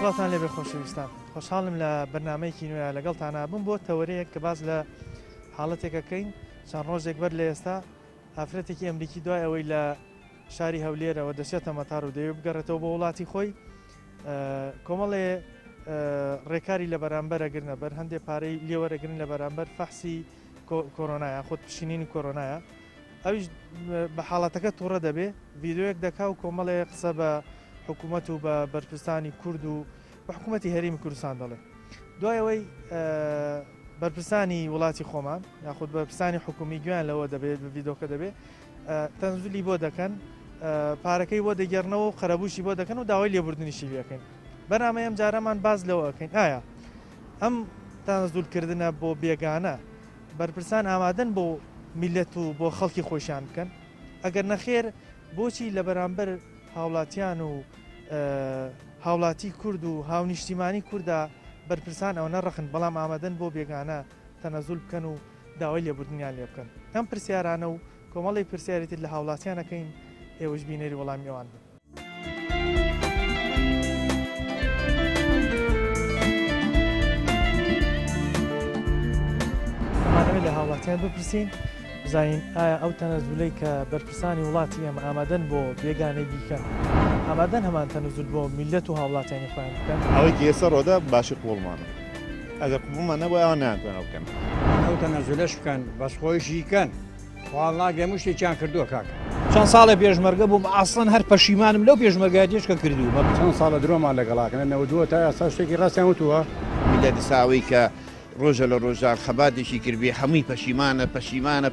سڵاتان لێبێ خۆشەویستان خۆشحاڵم لە بەرنامەیەکی نوێ لەگەڵتانە بووم بۆ تەوەرەیەک کە باز لە حاڵەتێکەکەین چەند ڕۆژێک بەر لە ئێستا ئافرەتێکی ئەمریکی دوای ئەوەی لە شاری هەولێرەوە دەچێتە مەتار و دەوێت بگەڕێتەوە بۆ وڵاتی خۆی کۆمەڵێ ڕێکاری لە بەرامبەرەگرنە بەر هەندێک پارەی لێوەرەگرن لە بەرامبەر فەحسی کۆرۆنایە خۆت پشینینی کۆرۆنایە ئەویش بە حاڵەتەکە تووڕە دەبێ ڤیددیۆیەک دەکا و کۆمەڵێ قسە بە حکوومەت و بە بەرپرسانی کورد و بە حکوومەتی هەرێمی کوردستان دەڵێ دوایەوەی بەرپرسانی وڵاتی خۆمان یاخود بەرپرسانی حکومی گویان لەوە دەبێت بە ڤیددیۆکە دەبێت تەنزولی بۆ دەکەن پارەکەی بۆ دەگەڕنەوە و خەرەبووشی بۆ دەکەن و داوای لێبوردنیشی بەکەین بەنامە ئەم جارەمان باز لەوە ئەەکەین ئایا ئەم تەنزولکردنە بۆ بێگانە بەرپرسان ئامادەن بۆ میلەت و بۆ خەڵکی خۆشیان بکەن ئەگەر نەخێر بۆچی لە بەرامبەر هاوڵاتیان و هاوڵاتی کورد و هاونیشتیمانی کووردا بەرپرسان ئەو نەڕەخن بەڵام ئامادەن بۆ بێگانە تەنەزول بکەن و داوای لێبوردنیان لێ بکەن ئەم پرسیارانە و کۆمەڵی پرسیارێتی لە هاوڵاتیانەکەین ئێوەش بینەری وەڵامیەوان بن ئەمانەوێت لە هاوڵاتیان بپرسین بزانین ئایا ئەو تەنەزولەی کە بەرپرسانی وڵاتی ئێمە ئامادەن بۆ بێگانەی بیکەن ئامادەن هەمان تەنەزول بۆ میلەت و هاوڵاتیانی خۆیان بکەن ئەوەی کە ئێستا ڕۆدا باشی قوڵمانە ئەگەر قوڵمان نەبووە ئەوە نایانتوانە بکەن ئەو تەنەزولەش بکەن بەسخۆیشی کەن خواڵناک لێ شتێکیان کردووە کاکە چەند ساڵە پێشمەرگە بووم ئاسڵەن هەر پەشیمانم لەو پێشمەرگایەتیشکە کردووە چەند ساڵە درۆمان لەگەڵاکەن نەوەدووە تا ئێستا شتێکی ڕاستیان وتووە میلەتی ساوی کە ڕۆژە لە ڕۆژان خەباتێکی کردبێ هەمووی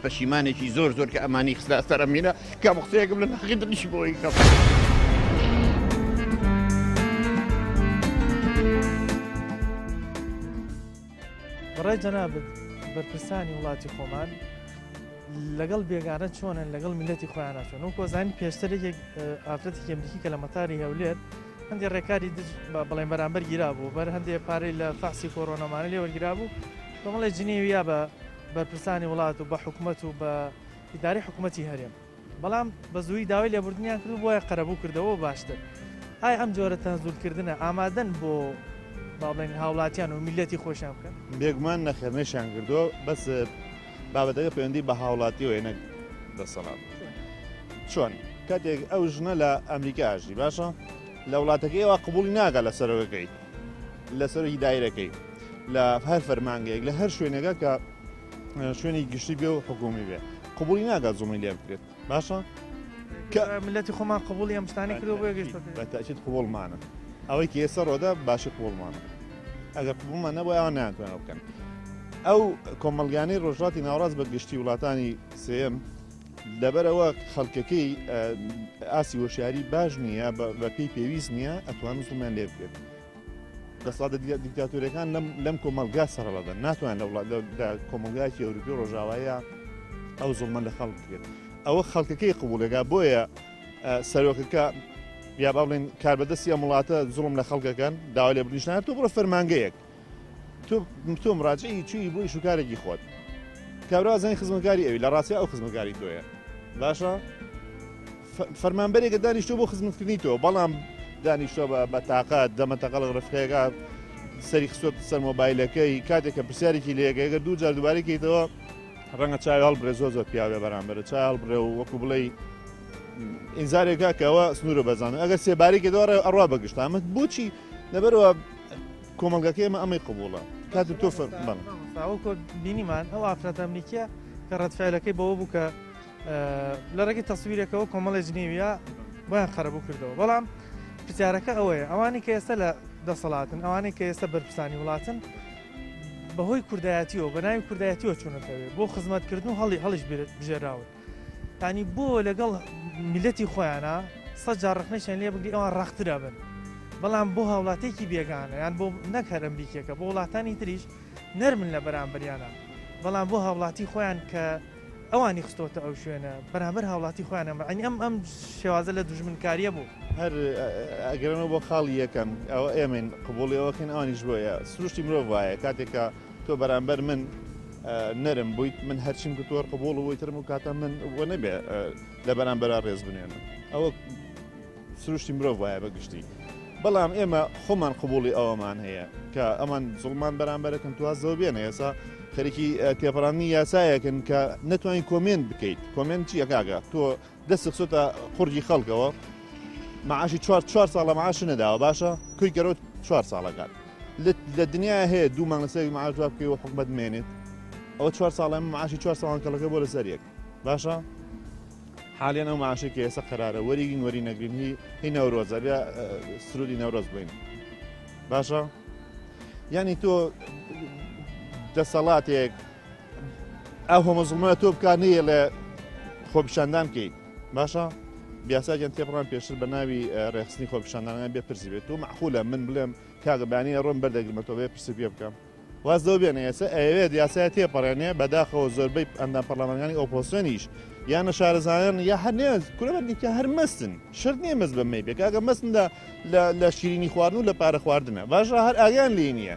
پەشیمانێکی زۆر کە ئەمانی خستە سەرمینە کە مختەیەکم لە ناخی دڵیشی بۆی کەم بەڕای جەناب بەرپرسانی وڵاتی خۆمان لەگەڵ بێگانە چۆنن لەگەڵ میلەتی خۆیان ناچۆن و کۆزانی پێشترێک ئافرەتێکی ئەمریکی کە لە مەتاری هەولێر هەندێک ڕێکاری بەڵێن بەرامبەر گیرا بوو بەر هەندێک پارەی لە فاسی کۆڕۆنەمانە لێوەرگرا بوو کۆمەڵی جنێوی یا بە بەرپرسانی وڵات و بە حکوومەت و بە ئیداری حکوومەتی هەرێم بەڵام بە زووی داوای لێبوردنیان کرد بۆیە قەرەبوو کردەوە باشتر ئایا ئەم جۆرە تەنزولکردنە ئامادەن بۆ باڵێن هاوڵاتیان و میلەتی خۆشیان بکەن بێگومان نەخێرنەشیان کردووە بەس بابەتەکە پەیوەندی بە هاوڵاتیەوە هێنە دەسەڵات چۆن کاتێک ئەو ژنە لە ئەمریکا ئاژی باشە لە وڵاتەکەیەوە قبولی ناگات لە سەرەوەکەی لەسەر هیدایرەکەی لە هەر فەرمانگەیەک لە هەر شوێنەکە کە شوێنی گشتی بێ و حکومی بێ قبولی ناگات زوڵمی لێ بکرێت باشە کە میلەتی خۆمان قبولی ئەم شتانی کردەوە بۆ گەیشتە بەتاکید قبوڵمانە ئەوەی کە ئێستا ڕۆدا باشی قبوڵمانە ئەگەر قبوڵمان نەبووە ئەوە نایانتوانە بکەن ئەو کۆمەلگانەی ڕۆژهاتی ناوەڕاست بە گشتی وڵاتانی سێم لەبەرەوە خەڵکەکەی ئاسی وەشیاری باش نییە بە پێی پێویست نییە ئەتوان زوڵمیان لێ بکرێت دەسەڵاتە دیکتاتۆریەکان لەم کۆمەلگا سەرەڵەدەن ناتوان لە کۆمەلگایکی ئەوروپی ڕۆژاوایە ئەو زوڵمە لە خەڵک بکرێت ئەوە خەڵکەکەی قبولەکە بۆیە سەرۆکەکە یا باڵێن کاربەدەستی ئەم وڵاتە زوڵم لە خەڵکەکان داوای لێ بردنیشتان تۆ بڕۆ فەرمانگەیەک تۆ مڕاجعی چووی بۆی شوکارێکی خۆت کابرا زانی خزمەتکاری ئەوی لە ڕاستی ئەو خزمەتکاری تۆیە باشە فەرمانبەرێکە دانیشتۆ بۆ خزمەتکردنی تۆ بەڵام دانیشتۆ بە تاقات دەمەتەقە لە ڕفقەیەەکە سەری خستۆت سەر مۆبایلەکەی کاتێککە پرسیارێکی لەیەکەگە دوو جار دووبارێکیتەوە ڕەنگە چاوی هەڵبرێ زۆر پیاوێ بەرامبەرە چای هەڵبرێ و وەکو بڵێ ئینزارێکا کەەوە سنوورە بەزانن ئەگەر سێبارێکی دەوەڕێ ئەڕوا بەگشت ئەمە بۆچی لەبەرەوە کۆمەلگەکەی ئەمە ئەمەی قبوڵە کات تۆ ئەو بینیمان ئەو ئافرەتە ئەمریکیە کە ڕەتفعلەکەی بەوە بوو کە لە ڕێگەی تەسویرێکەوە کۆمەڵی جنێویە بۆیان خەرەبوو کردەوە بەڵام پرسیارەکە ئەوەیە ئەوانی کە ئێستا لە دەسەڵاتن ئەوانەی کە ئێستا بەرپرسانی وڵاتن بەهۆی کوردایەتیەوە بە ناوی کوردایەتیەوە چوونەتەوێت بۆ خزمەتکردن و هەڵیش بژێراون تانی بۆ لەگەڵ میلەتی خۆیانە سەد جار ڕخنەشیان لێ بگری ئەوان ڕاخترا بن بەڵام بۆ هاوڵاتێکی بێگانە یان بۆ نەک هەر ئەمریکیەکە بۆ وڵاتانی تریش نەرمن لە بەرامبەریانە بەڵام بۆ هاوڵاتی خۆیان کە ئەوانی خستۆتە ئەو شوێنە بەرامبەر هاوڵاتی خۆیانە ئەنی ئەم شێوازە لە دوژمنکاریە بوو هەر ئەگەرەوە بۆ خاڵی یەکەم ئەوە ئێمن قبوڵیەوەکەن ئەوانیش بۆیە سروشتی مرۆڤ وایە کاتێکە تۆ بەرامبەر من نەرم بوویت من هەرچیم کە تۆر قبوڵ بۆیترم و کاتە من وە نەبێ لە بەرامبەر ڕێز بنێنم ئەوە سروشتی مرۆڤ وایە بەگشتی بەڵام ئێمە خۆمان قبولی ئەوەمان هەیە کە ئەمان زڵمان بەرامبەرەکەن توازەوە بێنە ئێسا خەریکی تێپەڕانی یاسایەکن کە نەتوانین کۆمنت بکەیت کۆمنت چیە کاگە تۆ دەست خسوتە قورجی خەڵکەوە معاشی 4 ساڵە معاش نەداوە باشە کوی گەرەوە 4 ساڵەکان لە دنیا هەیە دوو مانگ لەسەری معاش دواب بکەی و حکومەت بمێنێت ئەوە 4 ساڵە معاشی 4 ساڵان کەڵەکە بۆ لەسەر یەک باشە حالیان ئەو معاشێکی ئێستا قەرارە وەریگین وەری نەگرین هی نەورۆزە بیا سرودی نەورۆز بین باشە ینی تۆ دەسەڵاتێک ئەو هەمەزڵمە تۆ بکانەیە لە خۆپیشاندان بکەیت باشە بیاساگەن تێپڕان پێشتر بە ناوی ڕێخستنی خۆپیشاندانیان بێ پرسی بێت تۆ معخولە من بڵێم کاگەبانیە ڕۆم بەردەگرمەوە بێ پرسی پێ بکەم وازەوە بێنە ئێستا ئەوێت یاسای تێپەڕێنێ بەداخەوە زۆربەی ئەندام پەرلەمانەکانی ئۆپۆسیۆنیش یانە شارەزایان یا هەرنێز کورەبەرنیکە هەر مەستن شەر نییە مەست بەمەی بێ کاگە مەستندا لە شیرینی خواردن و لە پارە خواردنە باشە هەر ئاگیان لێ نییە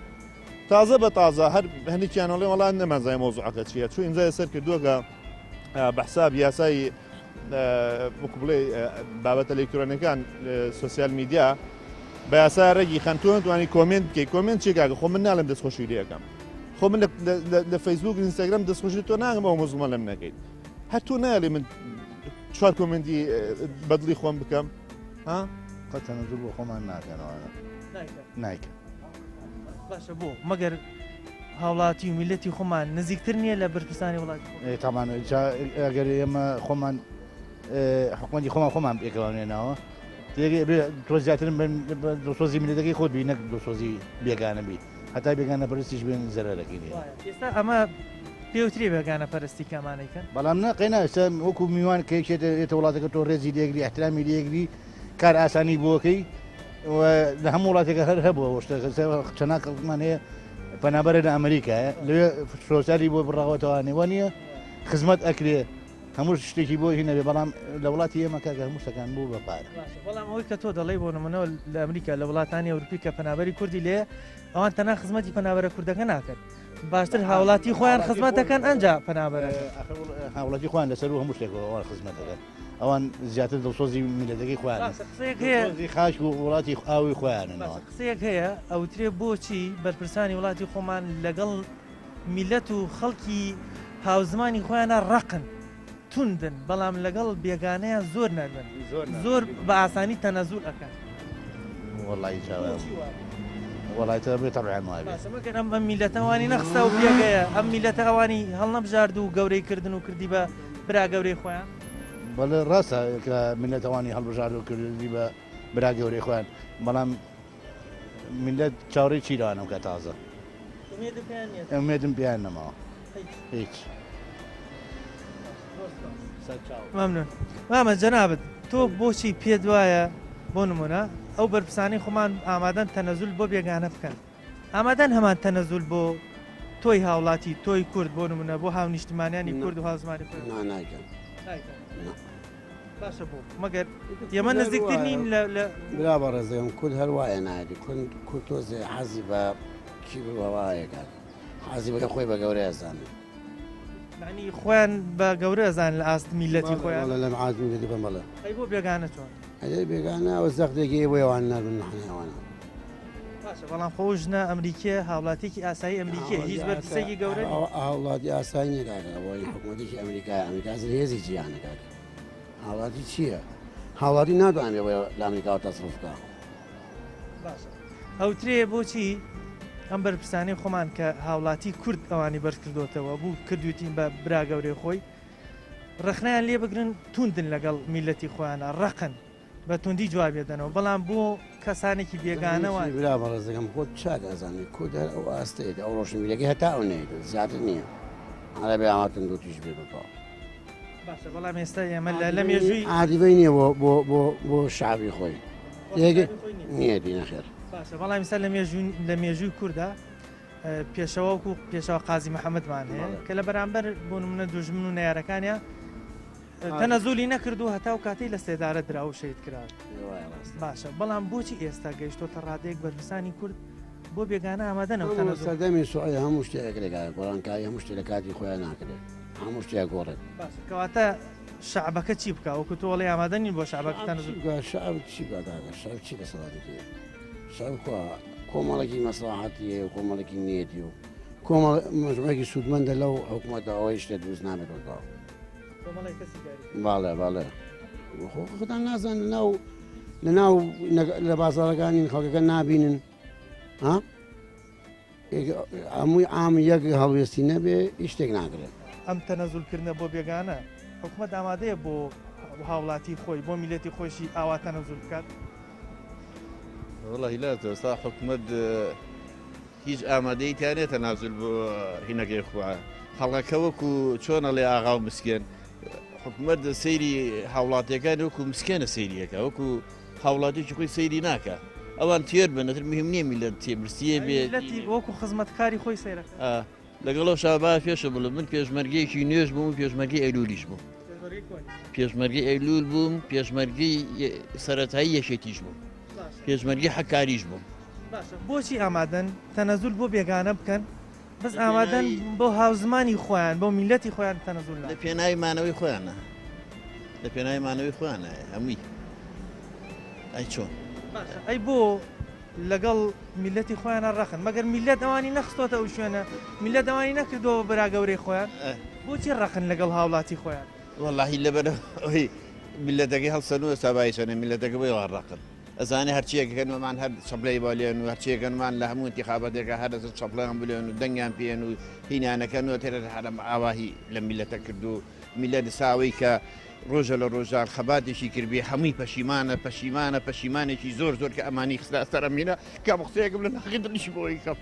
تازە بە تازە هەر هەندێکیانەڵێ وەڵام نەمەزای مۆزوعەکە چیە چوو ئینجای سەر کردووەکە بەحساب یاسایی وەکو بڵێ بابەتە ئەلێکترۆنیەکان سوسیال میدیا بە یاسا ڕێگی خەنتۆن توانی کۆمنت بکەی کۆمنت چێکاگە خۆ من ناڵم دەستخۆشی لەکەم خۆ من لە فەیسبوک ئینستاگرام دەستخۆشی تۆ ناگەم ئەو مۆزوڵمە لەم نەکەیت هەر تۆ نایڵێ من 4 کۆمنتی بەدڵی خۆم بکەم ها قەتەنەزوو بۆ خۆمان ناکەنەوە نایکە باشە بۆ مەگەر هاوڵاتی و میلەتی خۆمان نزیکتر نییە لە بەرپرسانی وڵاتی تامان ئەگەر ئێمە خۆمان حکومەتی خۆمان پێکەوانێنەوە تۆ زیاترم دۆسۆزی میلەتەکەی خۆت بی نەک دۆسۆزی بێگانە بی هەتا بێگانە پەرستیش بێن زەرەرەکەی لێ ئێستا ئەمە پێوتری بێگانە پەرستی کامانەکەن بەڵام نەقینا ئێستا وەکو میوان کەیکێتە وڵاتەکە تۆ ڕێزی لێگری احترامی لێگری کار ئاسانی بۆکەی لە هەموو وڵاتێکە هەر هەبووە چەنا کەڵکمان هەیە پەنابەرە لە ئەمریکایە لەوێ سۆسیالی بۆ بڕاوەتەوانێوە نییە خزمەت ئەکرێ هەموو شتێکی بۆ هی نەبێ بەڵام لە وڵاتی ئێمە کاکە هەموو شتەکان بوو بە پارە بەڵام ئەوەی کە تۆ دەڵێ بۆ نمونەوە لە ئەمریکا لە وڵاتانی ئەوروپی کە پەنابەری کوردی لێ ئەوان تەنها خزمەتی پەنابەرە کوردەکە ناکرد باشتر هاوڵاتی خۆیان خزمەتەکەن ئەنجا پەنابەرە هاوڵاتی خۆیان لەسەر و هەموو شتێک ئەوان خزمەتەکە ئەوان زیاتر دڵسۆزی میلەتەکەی خۆیان خاش و وڵاتی ئاوی خۆیانەوە قسەیەک هەیە ئەوترێ بۆچی بەرپرسانی وڵاتی خۆمان لەگەڵ میلەت و خەڵکی هاوزمانی خۆیانە ڕقن توندن بەڵام لەگەڵ بێگانەیان زۆر نەرمن زۆر بە ئاسانی تەنەزول ئەکەن وەڵی وڵایتە بێت تەبعیان وایە مەگەر ئەم میلەتەوانی نەخستە و پێگەیە ئەم میلەتە ئەوانی هەڵنەبژارد و گەورەی کردن و کردی بە برا گەورەی خۆیان بەڵێ ڕاستە کە منەتەوانی هەڵبژار و کردی بە برا گەورەی خۆیان بەڵام میلەت چاوەڕێی چیرانم کە تازە ئەمێدم پیان نەماوە هیچ مەمنون مامە جەنابەت تۆ بۆچی پێت وایە بۆ نمونە ئەو بەرپرسانی خۆمان ئامادەن تەنەزول بۆ بێگانە بکەن ئامادەن هەمان تەنەزول بۆ تۆی هاوڵاتی تۆی کورد بۆ نمونە بۆ هاو نیشتمانیانی کورد و هاوزمانی کورد باشە بۆ مەگەر ئێمە نزیکتر نین لە برا بەڕێزەکەم کورد هەروایە نادی کورد تۆزێ حەزی بە کی بوایەکات حەزی بە خۆی بە گەورەی ئەزانێ معنی خۆیان بە گەورە ئەزان لە ئاست میلەتی خۆیان لە معاز میلەتی بەمەڵێ ئەی بۆ بێگانە چۆن ئەی بێگانە ئەوە زەختێکی بۆیەوان نەبن نەحنێوانە باشە بەڵام خۆژنە ئەمریکیە هاوڵاتێکی ئاسایی ئەمریکیە هیچ بەرپرسێکی گەورە هاوڵاتی ئاسایی نیێکاکە بۆی حکوومەتێکی ئەمریکای ئەمریکاز هێزی جیانەکاکە هاوڵاتی چییە؟ هاوڵاتی ناتوانێت لە ئەمریکا تەسڕف بکە ئەوترێ بۆچی ئەم بەرپرسانی خۆمان کە هاوڵاتی کورد ئەوانی بەرز کردوتەوە بوو کردوتین بە برا گەورەی خۆی ڕخنیان لێ بگرن توندن لەگەڵ میلەتی خۆیانە ڕقن بە توندی جوابێدەنەوە بەڵام بۆ کەسانێکی بێگانەوە برا بەڕێزەکەم خۆت چاک ئەزانێت کورد ئەو ئاستەیت ئەو ڕۆشنبیرەکەی هەتا ئەو نەیت زیاتر نییە هەڵە بێ ئاماتن دوتیش بێ بپاو باشە بەڵام ئێستا ئێمە لە مێژووی عادیبەی نییە بۆ شعبی خۆی نییە دینەخێر باشە بەڵام ئێستا لە مێژووی کووردا پێشەوەکو پێشەوە قازی محەممەدمان هەیە کە لە بەرامبەر بۆ نمونە دوژمن و نەیارەکانیان تەنەزولی نەکردو هەتا و کاتی لە سێدارە درا و شەید کرا باشە بەڵام بۆچی ئێستا گەیشتۆتە ڕادەیەک بەرپرسانی کورد بۆ بێگانە ئامادەنەوە سەردەمی سوعی هەموو شتێکێکا گۆڕانکاری هەموو شتێک لە کاتی خۆیان ناکرێت هەموو شتێک گۆڕێت کەواتە شعبەکە چی بکە وەکو تۆڵی ئامادەنین بۆ شعبەکە تەنەزول شعب چی بەداگە شعب چی لە سەڵاتی شەوکە کۆمەڵێکی مەسلحەتیە و کۆمەڵێکی نێتی و کۆمەڵ مەژمەێکی سوودمەندە لەو حکوومەتە ئەوەی شتێ دروست نامێت وەکاو باڵێ باڵێ خۆتان نازان لە ناو لە بازاڕەکانی خەڵکەکە نابینن ها هەمووی ئام یەک هەڵوێستی نەبێ شتێک ناکرێت ئەم تەنەزولکردنە بۆ بێگانە حکوومەت ئامادەیە بۆ هاوڵاتی خۆی بۆ میلەتی خۆشی ئاوا تەنەزول بکات والله لا ئێستا حکوومەت هیچ ئامادەی تیانێتە نازل بۆ هینەکەی خوا خەڵکەکە وەکو چۆنە لێ ئاغا و مسکێن حکوومەت سەیری هاوڵاتیەکان وەکو مسکێنە سەیریەکە وەکو هاوڵاتێکی خۆی سەیری ناکە ئەوان تێر بنەتر مهم نییە میلەت تێبرسیە بێ وەکو خزمەتکاری خۆی سەیرەکە لەگەڵەوە شابا پێشە بڵێ من پێشمەرگەیەکی نوێژ بووم و پێشمەرگی ئەیلولیش بووم پێشمەرگی ئەیلول بووم پێشمەرگی سەرەتایی یەشێتیش بووم پێشمەرگی حەکاریش بووم بۆچی ئامادەن تەنەزول بۆ بێگانە بکەن بەس ئامادەن بۆ هاوزمانی خۆیان بۆ میلەتی خۆیان تەنەزول لە پێناوی مانەوەی خۆیانە لە پێناوی مانەوەی خۆیانە هەمووی ئەی چۆن ئەی بۆ لەگەڵ میلەتی خۆیانە ڕەخن مەگەر میلەت ئەوانی نەخستۆتە ئەو شوێنە میلەت ئەوانی نەکردەوە بەراگەورەی خۆیان بۆچی ڕەخن لەگەڵ هاوڵاتی خۆیان واللهی لەبەرەوەی میلەتەکەی هەڵسەنوە سابایشەنە میلەتەکە بۆی ڕەقن ئەزانێ هەرچیەکەکەنمان هەر چەپلەی بالێن و هەرچیەکەنمان لە هەموو انتخاباتێکە هەر چەپڵیان بلێن و دەنگیان پێێن و هینانەکەنەوە تێرە هەرم ئاواهی لە میلەتە کرد و میلەت ساوەی کە ڕۆژە لە ڕۆژان خەباتێکی کردبی هەمووی پەشیمانێکی زۆر کە ئەمانی خستە سەرمینە کە قسەیەکم لە ناخی دڵیش بۆی کەم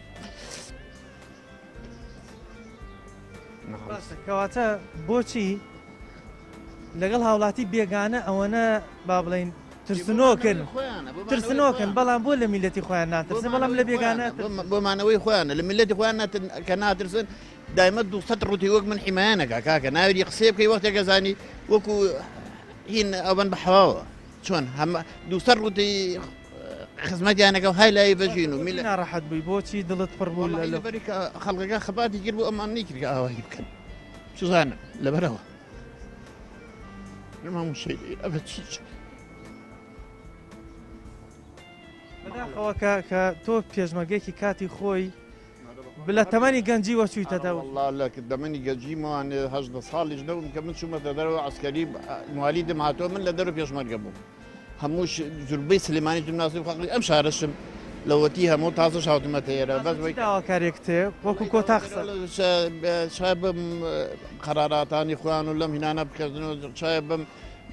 کەواتە بۆچی لەگەڵ هاوڵاتی بێگانە ئەوەنە با بڵین ترسنۆکن بەڵام بۆ لە میلەتی خۆیان ناترسن بەڵام لە بێگانە بۆمانەوەی خۆیانە لە میلەتی خۆیان کە ناترسن دایمە 200 ڕوتی وەک من حیمایانەکە کاکە ناویری قسێ بکەی وەختێکە زانی وەکو هین ئەوەن بەحواوە چۆن 200 ڕوتی خزمەتیانەکە و های لای بەژین و میلە ناڕەحەت بووی بۆچی دڵت پڕ بوو لە خەڵکەکە خەباتی کرد بۆ ئەمان نیکرد ئاواهی بکەن چزانە لەبەرەوە هەموو شەی ئەبە چیچ بەداخەوە کە تۆ پێشمەرگێکی کاتی خۆی بلە تەمەنی گەنجی وەچوویتەدەوە لە دەمەنی گەنجیمەوان هەشدە ساڵیش نەبووم کە من چوومەتە دەرەوە عسکەری موالی دەم هاتۆ من لە دەرەوە پێشمەرگە بووم هەمووش جوربەی سلێمانی ناسی خەڵکی ئەم شارەشم لەوەتی هەموو تازە شاوتمەتە ئێرە بەس داواکارێک تێ وەکو کۆتا شای بم قەراراتانی خۆیان و لەم هینانە بکردنەوە شای بم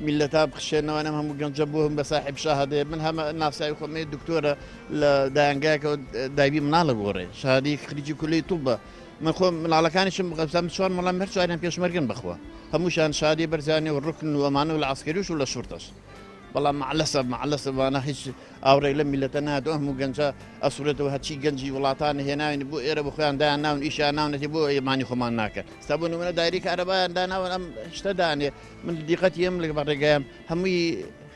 میلەتا بخشێنەوەنم هەموو گەنجە بووم بە ساحب شاهدێ من هەمە ناسایی خۆمێ دکتۆرە لە دایانگایەکەەوە دایبی مناڵە گۆڕێ شادی خریجی کولی تووبە من خۆم مناڵەکانیشم بەم چوان مەڵام هەر چواریان پێشمەرگن بخۆ هەمووشان شادی بەرزانانی و ڕکن و ئەمانە و لە عسکەریش و لە شورتەش بەڵام معلەسە وانە هیچ ئاوڕێک لە میلەتە نادۆ هەموو گەنجە ئەسوورێتەوە هەچی گەنجی وڵاتان هێناوین بۆ ئێرە بە خۆیان دایان ناون ئیشیان ناونەتی بۆ ئێمانی خۆمان ناکەن ستا بۆ نمونە دایری کارەبایان داناون ئەم شتەدانێ من دیقەتی ئەم لە بەڕێگەیان هەمووی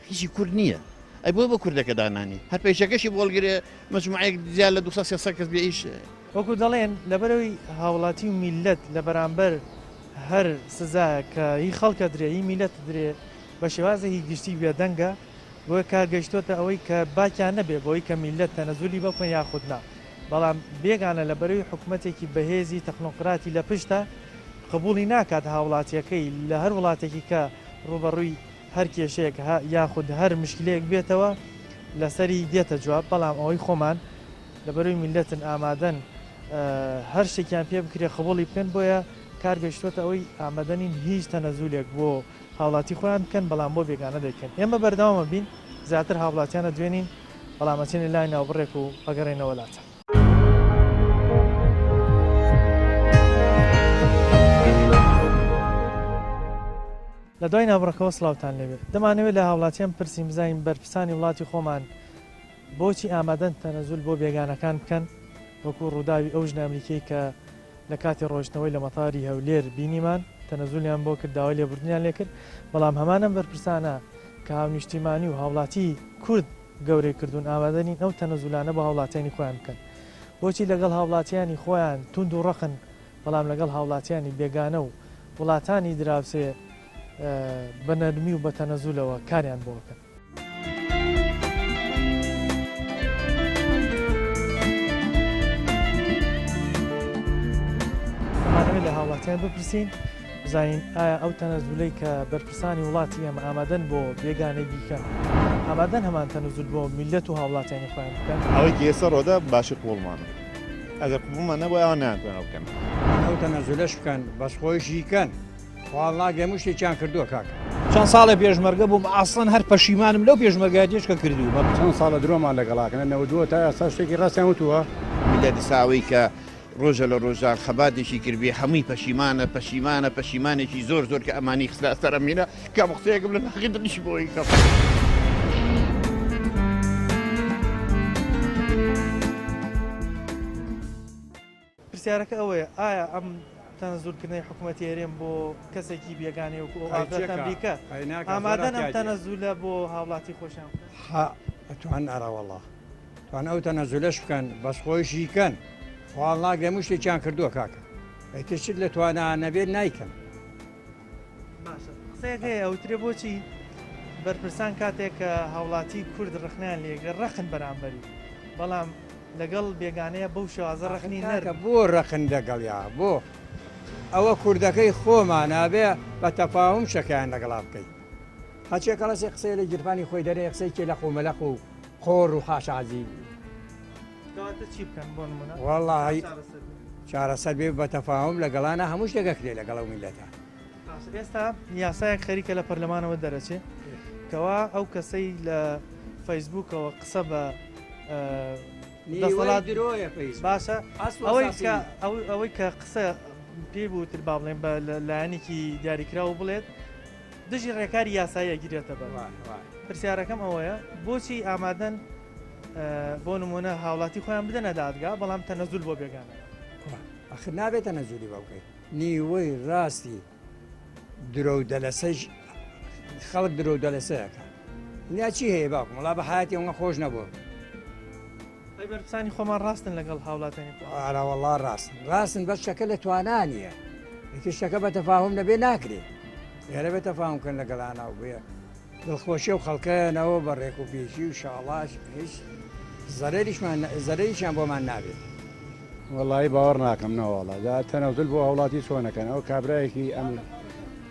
هیچی کورد نییە ئەی بۆ بە کوردەکە دانانی هەر پێشەکەشی بۆڵگرێ مجموعەیەک زیاد لە 200 کەس بێ ئیش وەکو دەڵێن لەبەرەوەی هاوڵاتی و میلەت لە بەرامبەر هەر سزایە کە هی خەڵکە درێ هی میلەت درێ بە شێوازێکی گشتی بێدەنگە بۆی کارگەشتۆتە ئەوەی کە باکیان نەبێ بۆی کە میلەت تەنەزولی بکەن یاخودنا بەڵام بێگانە لە بەرەوەی حکوومەتێکی بەهێزی تەکنۆقراتی لە پشتە قبولی ناکات هاوڵاتیەکەی لە هەر وڵاتێکی کە ڕوبەڕووی هەر کێشەیەک یاخود هەر مشکلەیەک بێتەوە لەسەری دێتە جواب بەڵام ئەوەی خۆمان لە بەرەوەی میلەتن ئامادەن هەر شتێکیان پێ بکرێ قبولی بکەن بۆیە کارگەشتۆتە ئەوەی ئامادەنین هیچ تەنەزولێک بۆ هاوڵاتی خۆیان بکەن بەڵام بۆ بێگانە دەکەن ئێمە بەردەوامە بین زیاتر هاوڵاتیانە دوێنین بەڵامەچێنی لای ناوبڕێک و ئەگەڕێنەوە لاتە لە دوای ناوبڕەکەەوە سڵاوتان لەوێت دەمانەوێت لە هاوڵاتیان پرسیم بزانین بەرپرسانی وڵاتی خۆمان بۆچی ئامادەن تەنەزول بۆ بێگانەکان بکەن وەکو ڕووداوی ئەو ژنە ئەمریکەی کە لە کاتی ڕۆژنەوەی لە مەتاری هەولێر بینیمان تەنەزولیان بۆ کرداوای لێبوردنیان لێ کرد بەڵام هەمانم بەرپرسانە کە هاونیشتیمانی و هاوڵاتی کورد گەورەی کردوون ئامادەنین ئەو تەنەزولانە بە هاوڵاتیانی خۆیان بکەن بۆچی لەگەڵ هاوڵاتیانی خۆیان توند و ڕەخن بەڵام لەگەڵ هاوڵاتیانی بێگانە و وڵاتانی دراوسێ بە نەرمی و بە تەنەزولەوە کاریان بۆ بکەن هاوڵاتیان بپرسین بزانین ئایا ئەو تەنەزولەی کە بەرپرسانی وڵاتی ئێمە ئامادەن بۆ بێگانەی بیکەن ئامادەن هەمان تەنەزول بۆ میلەت و هاوڵاتیانی خۆیان بکەن ئەوەی ئێستا ڕۆدا باشی قوڵمانە ئەگەر قوڵمانە بۆ ئەوە ناتوانە بکەن ئەو تەنەزولەش بکەن بەسخۆیشی کەن خۆڵ ناگەم شتێکیان کردووە کاکە چەند ساڵە پێشمەرگە بووم ئاسڵەن هەر پەشیمانم لەو پێشمەرگایەتیشکە کردووە چەند ساڵە درۆمان لەگەڵاکەنە نەوەدووە تا ئێستا شتێکی ڕاستیان وتووە میلەتی ساوی کە ڕۆژە لە ڕۆژان خەباتێکی کردبێ هەمووی پەشیمانێکی زۆر کە ئەمانی خستە سەرمینە کە قسەیەکم لە ناقی دڵیش بۆی کەم. پرسیارەکە ئەوەیە ئایا ئەم تەنەزولکردنەوەی حکوومەتی هێرێم بۆ کەسێکی بێگانەی وەکو ئەمریکا ئامادەن ئەم تەنەزولە بۆ هاوڵاتی خۆشیان ئەتوان ئاراوەڵا توان ئەو تەنەزولەش بکەن بەسخۆیشی کەن خۆڵ ناگەم شتێکیان کردووە کاکە ئەیتشت لە توانانەبێت نیکەن قسەیەک هەیە ئەوترێ بۆچی بەرپرسان کاتێک کە هاوڵاتی کورد ڕخنیان لێگە ڕەخن بەرامبەری بەڵام لەگەڵ بێگانەیە بەو شێوازە ڕەخنی نەرکە بۆ ڕەخن دەگەڵیا بۆ ئەوە کوردەکەی خۆمانابێ بە تەفاهم شەکەیان لەگەڵا بکەیت هەچێک کەڵەسی قسەی لە گیرفانی خۆی دەرێ قسەیکی لە قومەلەق و خۆڕ و خاشعزی چی بکەن بۆ نمونە وەڵڵاهی چارەسەر بێ بە تەفاهم لەگەڵانە هەموو شتێکەکرێ لەگەڵ میلەتە ئێستا یاسایەک خەریکە لە پەرلەمانەوە دەرەچێت کەوا ئەو کەسەی لە فەیسبوکەوە قسە بە دەسەڵات درۆیە باشە ئەوەی کە قسە پێ بووتر با بڵێن بە لایەنێکی دیاریکراوە بڵێت دژی ڕێکاری یاساییە گیرێتە بە پرسیارەکەم ئەوەیە بۆچی ئامادەن بۆ نمونە هاوڵاتی خۆیان بدەنە دادگا بەڵام تەنەزول بۆ بێگانە ئەخر نابێت تەنەزولی بە بکەیت نیوەی ڕاستی درۆ دەلەسەش خەڵک درۆ دەلەسەیەکە نیا چی هەیە باوکم وڵا بە حیاتی ئەوە خۆش نەبووە بەرپرسانی خۆمان ڕاستن لەگەڵ هاوڵاتانی ئاراوەڵا ڕاستن بەس شەکە لە توانانیە یەکی شەکە بە تەفاهم نەبێ ناکرێت یارە بێت تەفاهمکەن لەگەڵانە و بێ دڵخۆشی و خەڵکەنەوە بە ڕێک و پێشی و شاڵاش هیچ زەرەریشیان بۆمان نابێت وەڵی باوەڕ ناکەم نەوەڵە دا تەنەزول بۆ هەوڵاتی چۆنەکەن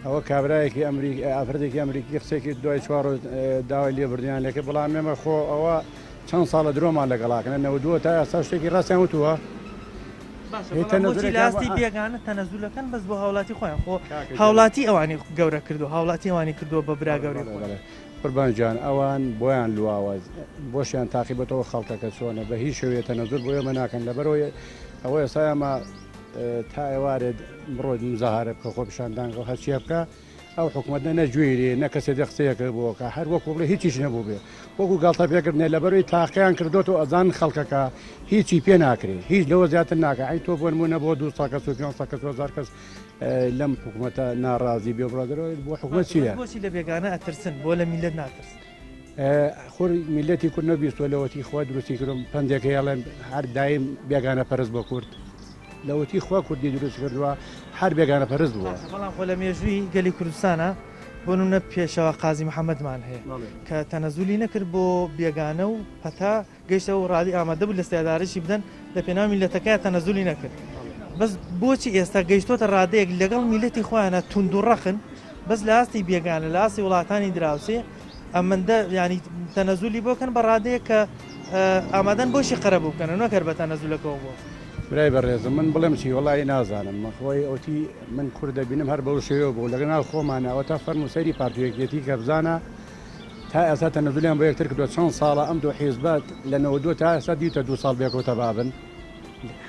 ئەوە کابرایەکی ئافرەتێکی ئەمریکی قسێکی دوای چوار داوای لێبردیان لەکە بەڵام ئێمە خۆ ئەوە چەند ساڵە درۆمان لەگەڵاکەنە نەوەدووە تا ئێستا شتێکی ڕاستیان وتووە لاستی بێگانە تەنەزولەکەن بەس بۆ هاوڵاتی خۆیان خۆ هاوڵاتی ئەوانی گەورە کردو هاوڵاتی ئەوانی کردووە بە برا گەورە قوربانجان ئەوان بۆیان لواوە بۆشیان تاقیبەتەوە خەڵکەکە چۆنە بە هیچ شێوەیە تەنەزول بۆ ئێمە ناکەن لەبەرەوەی ئەوە ئێستا ئەمە تا ئێوارێت بڕۆی مزاهارە بکە خۆ پیشاندانگە هەرچیە بکە ئەو حکوومەتە نەگوێری نەکەسێ دە قسەیەکە بووکە هەر وەکو بڵێ هیچیش نەبوو بێ وەکو گاڵتە پێکردنێ لەبەرەوەی تاقییان کردوەوە ئەزان خەڵکەکە هیچی پێ ناکرێت هیچ لەوە زیاتر ناکە ئەی تۆ بۆ نمونە بۆ 200 کەس و 500 کەس لەم حکوومەتە ناڕازی بێ بڕادرەوە بۆ حکوومەت چیە بۆچی لە بێگانە ئەترسن بۆ لە میلەت ناترس خۆر میلەتی کورد نەبیستوە لەوەتی خوا دروستی کردم پندێکە هێڵێن هەر دایم بێگانە پەرست بۆ کورد لەوەتی خوا کوردی دروست کردووە هەر بێگانە پەرست بووە بەڵام خۆ لە مێژووی گەلی کوردستانە بۆ نمونە پێشەوە قازی محەممەدمان هەیە کە تەنەزولی نەکرد بۆ بێگانە و پەتا گەیشتە و ڕادی ئامادە بوو لە سێدارشی بدەن لە پێناو میلەتەکە تەنەزولی نەکرد بەس بۆچی ئێستا گەیشتۆتە ڕادەیەک لەگەڵ میلەتی خۆیانە تونند و ڕەخن بەس لە ئاستی بێگانە لە ئاستی وڵاتانی دراوسێ ئەمەندە ینی تەنەزولی بۆکەن بە ڕادەیە کە ئامادەن بۆشی قەرە بووکەن نەکرد بە تەنەزولەکەەوە بۆ برای بەڕێزم من بڵێم چی وڵی نازانم مەخۆی ئەوتی من کووردە بینم هەر بەو شێوە بوو لەگەناو خۆمانەوە تا فەرم و سەری پارتویەکێتی کە بزانە تا ئێستا تەنەزولیان بۆ یەکتر کردووە چەند ساڵە ئەم دو حیزبات لە 92 تا ئێستا دیتە 2 ساڵ بێکەوتە بابن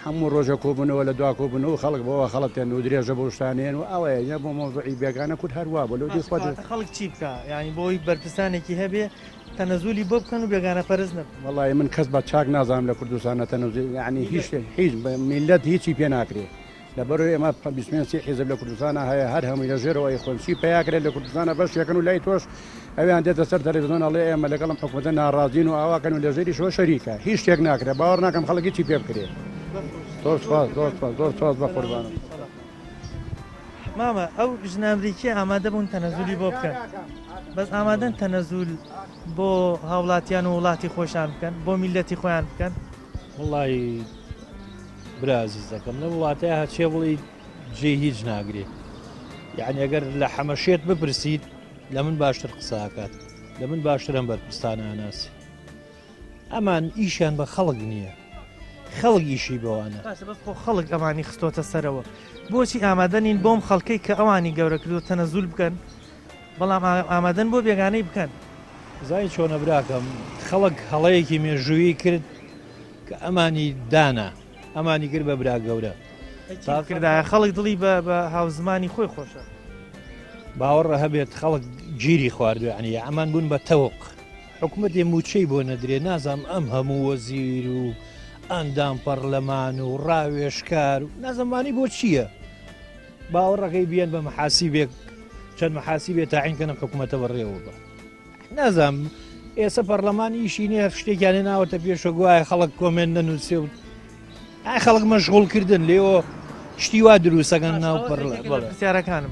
هەموو ڕۆژە کۆبوونەوە لە دوا کۆبوونەوە خەڵک بەوە خەڵەتێن و درێژە بۆ شتانێن و ئەوەیە بۆ مۆزوعی بێگانە کورد هەروە بۆ لەودی خۆ خەڵک چی بکە ینی بۆی بەرپرسانێکی هەبێ تەنەزولی بۆ بکەن و بێگانە پەرست نەبن وەڵی من کەس بە چاک نازانم لە کوردستانە تەنەزول یعنی هیچ میلەت هیچی پێ ناکرێت لەبەرەوەی ئێمە 20 حیزب لە کوردستانە هەیە هەر هەمووی لە ژێرەوەی خۆنچی پیاکرێت لە کوردستانە بەشێکن و لای تۆش ئەویان دێتە سەر تەلەڤیزیۆن ئەڵێ ئێمە لەگەڵم حکوومەتە ناڕازین و ئاواکەن و لە ژێری شۆ شەریکە هیچ شتێک ناکرێت باوەڕ ناکەم خەڵکی چی پێ بکرێت زۆر سپاس بە قوربانم مامە ئەو ژنە ئەمریکی ئامادە بوون تەنەزولی بۆ بکەن بەس ئامادەن تەنەزول بۆ هاوڵاتیان و وڵاتی خۆشان بکەن بۆ میلەتی خۆیان بکەن وڵی برازیز دەکەم لە وڵاتەیە هەچێ بڵی جێ هیچ ناگرێت یعنی ئەگەر لە حەمەشێت بپرسیت لە من باشتر قساکات لە من باشترم بەرپرسانە ناسی ئەمان ئیشیان بە خەڵک نییە خەڵک ئیشی بەوانە بەس بۆ خەڵک ئەمانی خستۆتە سەرەوە بۆچی ئامادەنین بۆم خەڵکەی کە ئەوانی گەورە کردو تەنەزول بکەن بەڵام ئامادەن بۆ بێگانەی بکەن زای چۆنە براکەم خەڵک هەڵەیەکی مێژووی کرد کە ئەمانی دانا ئەمانی کرد بە برا گەورە کردایە خەڵک دڵی بە هاوزمانی خۆی خۆشە باوەڕە هەبێت خەڵک گیری خواردو عنی ئەمان بوون بە تەوق حکوومەتێ موچەی بۆ نەدرێ نازام ئەم هەموو وەزیر و ئەندام پەرلەمان و ڕاوێشکار و نازەمانی بۆ چییە باوەڕەکەی بیان بە مەحاسیبێک چەند مەحاسیبێت تاعینکەنم حکوومەتە بەڕێوە بە نازام ئێستا پەرلەمان ئیشی نیە شتێکیانێ ناوەتە پێشە گوایە خەڵک کۆمێن نەنووسێ و خەڵک مەشغوڵکردن لێەوە شتی وا دروستەکەن ناو پرسیارەکانم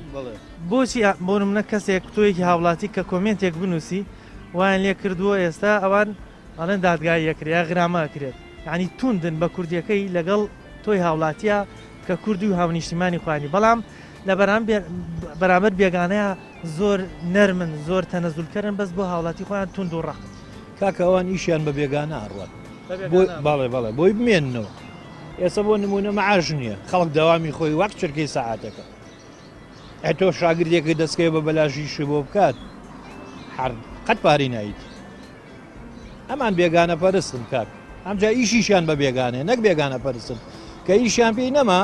بۆچی بۆ منە کەسێک تۆیەکی هاوڵاتی کە کۆمنتێک بنووسی وایان لێ کردووە ئێستا ئەوان ئەڵێن دادگای یەکریا غرامە کرێت ینی توندن بە کوردیەکەی لەگەڵ تۆی هاوڵاتیە کە کوردی و هاونیشتیمانی خوانی بەڵام لە بەرامبەر بێگانەیە زۆر نەرمن زۆر تەنەزولکەرن بەس بۆ هاوڵاتی خۆیان تند و ڕق کاکە ئەوان ئیشیان بە بێگانە ئاڕوات بەڵێ بەڵێ بۆی بمێننەوە ئێستا بۆ نمونە مەعاش نییە خەڵک داوامی خۆی وەک چرکەی سەعاتەکە تۆ شاگردێکی دەستکەوێ بە بەلاشیشی بۆ بکات هەر قەت پاری نایت ئەمان بێگانە پەرستن کاک ئەمجا ئیشیشیان بە بێگانەیە نەک بێگانە پەرستن کە ئیشیان پێی نەما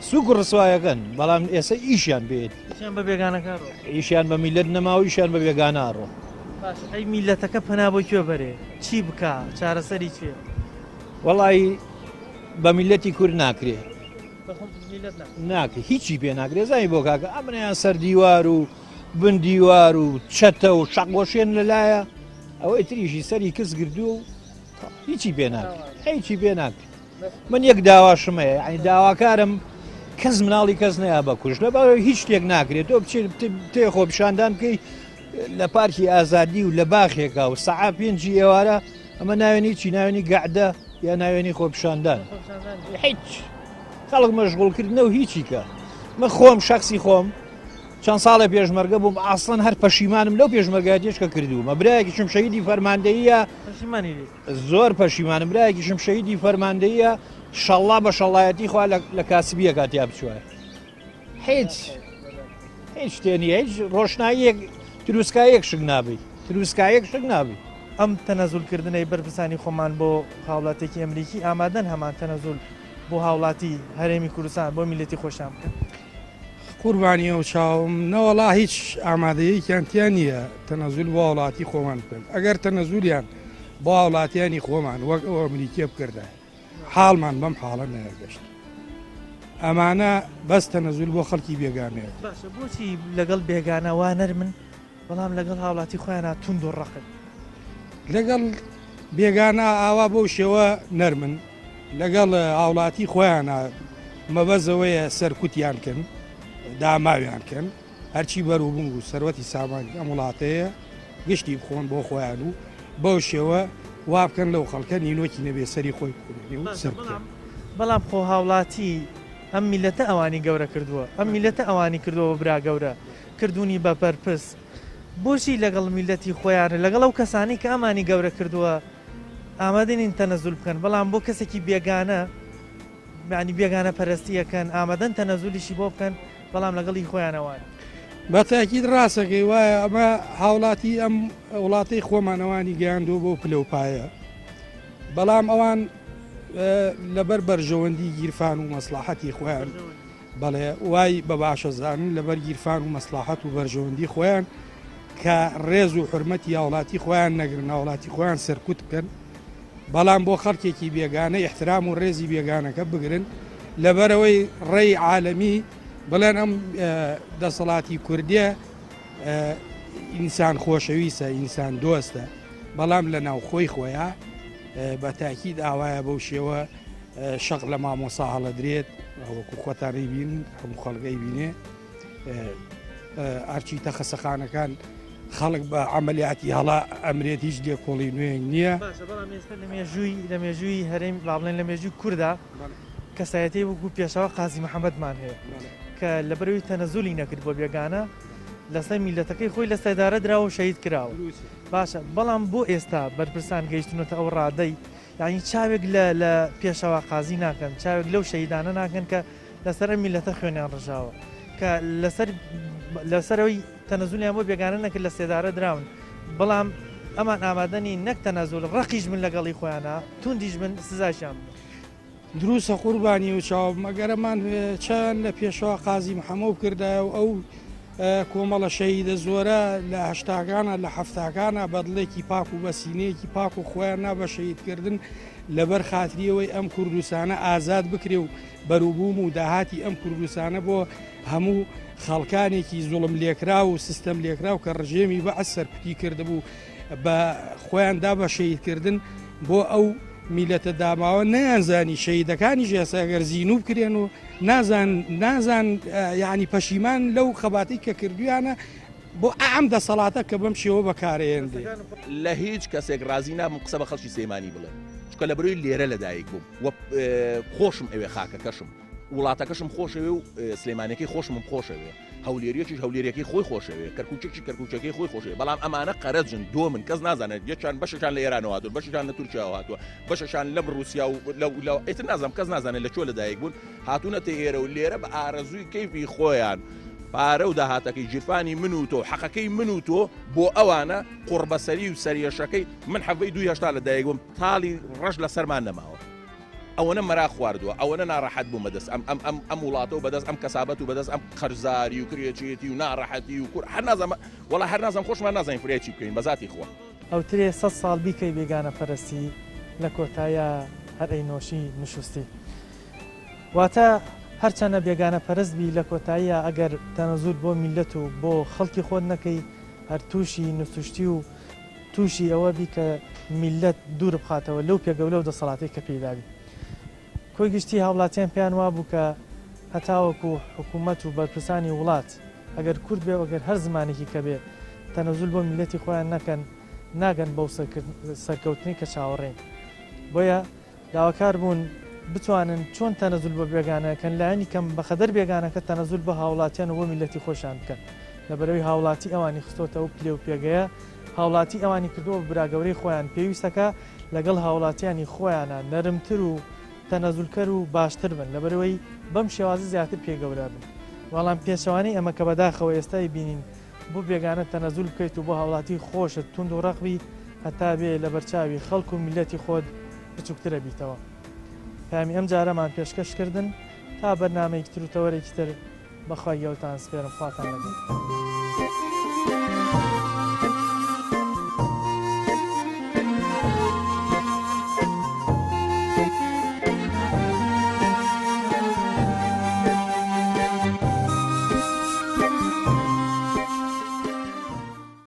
سوک و ڕسوایەکەن بەڵام ئێستا ئیشیان بێت بە بێگانەکە ئیشیان بە میلەت نەما و ئیشیان بە بێگانە ئاڕۆ ئەی میلەتەکە پەنا بۆ کوێ بەرێ چی بکە چارەسەری چێ وەڵی بە میلەتی کورد ناکرێ ناکرێت هیچی پێ ناکرێت زای بۆ کاکە ئەمنیان سەر دیوار و بن دیوار و چەتە و شەقۆشێن لەلایە ئەوەی تریشی سەری کەس گردو و هیچی پێ ناکرێت هیچی پێ ناکرێت من یەک داواشمەیە ئەی داواکارم کەس مناڵی کەس نەیە بە کوژ لە باوەی هیچ شتێک ناکرێت تۆ بچێت تێخۆ پیشاندان بکەی لە پارکی ئازادی و لە باخێکا و سەعا پێنجی ئێوارە ئەمە ناوێنی چی ناوێنی گەعدە یا ناوێنی خۆپیشاندان هیچ خەڵک مەشغوڵکردنە و هیچی کە من خۆم شخصی خۆم چەند ساڵە پێشمەرگە بووم ئاسڵەن هەر پەشیمانم لەو پێشمەرگایەتێشکە کردوومە برایەکیشم شەهیدی فەرماندەییە زۆر پەشیمانم برایەکیشم شەهیدی فەرماندەییە شەڵا بە شەڵایەتی خوا لە کاسبیە کاتیا بچووە هیچ شتێ نیە هیچ ڕۆشناییەک تروسکایەک شک نابی تروسکایەک شک نابی ئەم تەنەزولکردنەی بەرپرسانی خۆمان بۆ هاوڵاتێکی ئەمریکی ئامادەن هەمان تەنەزول بۆ هاوڵاتی هەرێمی کوردستان بۆ میلەتی خۆشان بکەن قوربانیە و چاوم نەوەڵا هیچ ئامادەیەکیانتیان نییە تەنەزول بۆ وڵاتی خۆمان بکەن ئەگەر تەنەزولیان بۆ وڵاتیانی خۆمان وەک ئەو ئەمریکیە بکردە حاڵمان بەم حاڵە نەگەشت ئەمانە بەس تەنەزول بۆ خەڵکی بێگانەیە باشە بۆچی لەگەڵ بێگانە وا نەرمن بەڵام لەگەڵ هاوڵاتی خۆیانە تند و ڕقن لەگەڵ بێگانە ئاوا بەو شێوە نەرمن لەگەڵ هاوڵاتی خۆیانە مەبەزەوەیە سەرکوتیان کەن داماویان کەن هەرچی بەروبوون و سەرەتی سامانی ئەم وڵاتەیە گشتی بخۆن بۆ خۆیان و بەو شێوە وا بکەن لەو خەڵکە نینۆکی نەبێ سەری خۆی کوردنی و سەر بکەن بەڵام خۆ هاوڵاتی ئەم میلەتە ئەوانی گەورە کردووە ئەم میلەتە ئەوانی کردەوە برا گەورە کردوونی بە پەرپس بۆچی لەگەڵ میلەتی خۆیانە لەگەڵ ئەو کەسانی کە ئەمانی گەورە کردووە ئامادەنین تەنەزول بکەن بەڵام بۆ کەسێکی بێگانە معنی بێگانە پەرستیەکەن ئامادەن تەنەزولیشی بۆ بکەن بەڵام لەگەڵی خۆیانەوان بە تاکید ڕاستەکەی وایە ئەمە هاوڵاتی ئەم وڵاتی خۆمانەوانی گەیاندوو بۆ پلەپایە بەڵام ئەوان لەبەر بەرژەوەندی گیرفان و مەسلحەتی خۆیان بەڵێ وای بە باشەزانن لەبەر گیرفان و مەسلحەت و بەرژەوەندی خۆیان کە ڕێز و حرمەتی هاوڵاتی خۆیان نەگرن هاوڵاتی خۆیان سەرکوت بکەن بەڵام بۆ خەڵکێکی بێگانە احترام و ڕێزی بێگانەکە بگرن لەبەرەوەی ڕێی عالەمی بڵێن ئەم دەسەڵاتی کوردیە ئینسان خۆشەویستە ئینسان دۆستە بەڵام لە ناوخۆی خۆیە بە تاکید ئاوایە بەو شێوە شەق لە مامۆسا هەڵەدرێت وەکو خۆتانی بین هەموو خەڵگەی بینێ ئارچی تەخەسەخانەکان خەڵک بە عملیاتی هەڵا ئەمرێت هیچ لێکۆڵی نوێنگ نییە لە مێژووی هەرێم با بڵێن لە مێژووی کووردا کەسایەتی وەکو پێشەوە قازی محەممەدمان هەیە کە لە بەرەوەی تەنەزولی نەکرد بۆ بێگانە لەسەر میلەتەکەی خۆی لە سەدارە درراوە و شەید کراوە باشە بەڵام بۆ ئێستا بەرپرسان گەیشتنەوە ئەو ڕادەی یعنی چاوێک لە پێشەوە قازی ناکەن چاوێک لەو شەیدانە ناکەن کە لەسەر میلەتە خوێنیان ڕژاوە کە لەسەرەوەی تەنەزولیان بۆ بێگانە نەکرد لە سێدارە دراون بەڵام ئەمان ئامادەنی نەک تەنەزول ڕقیش من لەگەڵی خۆیانە توندیش من سزاشیان دروسە قوربانی و چاو مەگەرەمان چەند لە پێشەوە قازی محەممەد کردایە و ئەو کۆمەڵە شەیدە زۆرە لە هەشتاکانە لە هەفتاکانە بەدڵێکی پاک و بەسینەیەکی پاک و خۆیان نابە شەیدکردن لەبەر خاتریەوەی ئەم کوردستانە ئازاد بکرێ و بەروبووم و داهاتی ئەم کوردستانە بۆ هەموو خەڵکانێکی زوڵم لێکرا و سیستەم لێکرا و کە ڕژێمی بە ئەسەرپتی کردبوو بە خۆیاندا بە شەیدکردن بۆ ئەو میلەتە داماوە نەیانزانی شەیدەکانی ژێسەگەر زیینوو بکرێن و نازان یعنی پەشیمان لەو خەباتی کە کردویانە بۆ ئەم دەسەڵاتە کە بەم شێوە بەکارێندێ لە هیچ کەسێک رازی نابم قسە بە خەڵکی سەیمانی بڵێ چکە لە بەروی لێرە لەدایک بووم وە خۆشم ئەوێ خاکەکەشم وڵاتەکەشم خۆشەوێ و سلێمانەکەی خۆشم خۆشەوێ هەولێریەکیش هەولێریەکەی خۆی خۆشەوێ کەرکوچێکی کەرکوچەکەی خۆی خۆشەوێ بەڵام ئەمانە قەرەجن دۆ من کەس نازانێت یەکیان بەشەشان لە ئێرانەوە هاتوون بەشیان لە تورکیاوە هاتووە بەشەشان لە رووسیا و ئێتر نازانم کەس نازانێت لە چۆ لەدایک بوون هاتوونەتە ئێرە و لێرە بە ئارەزووی کەیفی خۆیان پارە و داهاتەکەی جیرفانی من و تۆ حەقەکەی من و تۆ بۆ ئەوانە قوربەسەری و سەریەشەکەی من حەڤەی 2010 لەدایک بووم تاڵی ڕەش لە سەرمان نەماوە ئەوەنە مەرا خواردووە ئەوەنە ناڕەحەت بوو بەدەست ئەم وڵاتە و بەدەست ئەم کەسابەت و بەدەست ئەم قەرزاری و کرێچێتی و ناڕەحەتی و کوور هەر نازانم وەڵا هەر نازانم خۆشمان نازانین فرێکی بکەین بە ذاتی خۆ ئەو ترێ 100 ساڵ بیکەی بێگانە پەرستی لە کۆتایە هەرئەی نۆشی نشستی واتە هەرچەنە بێگانە پەرست بی لە کۆتاییە ئەگەر تەنەزول بۆ میلەت و بۆ خەڵکی خۆت نەکەی هەر تووشی نوتشتی و تووشی ئەوە بی کە میلەت دوور بخاتەوە لەو پێگەولە و دەسەڵاتی کە پێداوی کۆی گشتی هاوڵاتیان پێیان وا بوو کە هەتاوەکو حکوومەت و بەرپرسانی وڵات ئەگەر کورد بێ ئەگەر هەر زمانێکی کە بێ تەنەزول بۆ میلەتی خۆیان نەکەن ناگەن بەو سەرکەوتنی کە چاوەڕێن بۆیە داواکار بوون بتوانن چۆن تەنەزول بۆ بێگانەکەن لایەنی کەم بەخەدەر بێگانەکە تەنەزول بە هاوڵاتیان و بۆ میلەتی خۆشیان بکەن لەبەرەوەی هاوڵاتی ئەوانی خستۆتەوە پلێ و پێگەیە هاوڵاتی ئەوانی کردووە براگەورەی خۆیان پێویستەکە لەگەڵ هاوڵاتیانی خۆیانە نەرمتر و تەنەزولکەر و باشتر بن لەبەرەوەی بەم شێوازە زیاتر پێگەورە بن وەڵام پێشەوانەی ئەمە کە بەداخەوە ئێستای بینین بۆ بێگانە تەنەزول بکەیت و بۆ هاوڵاتی خۆشت تونند و ڕەقبی هەتا بێ لە بەرچاوی خەڵک و میلەتی خۆت بچووکترە بیتەوە پامی ئەم جارەمان پێشکەشکردن تا بەرنامەیەکی تر و تەوەرێکی تر بەخوای گەورەتان سپێرم خواتان لەگەڵ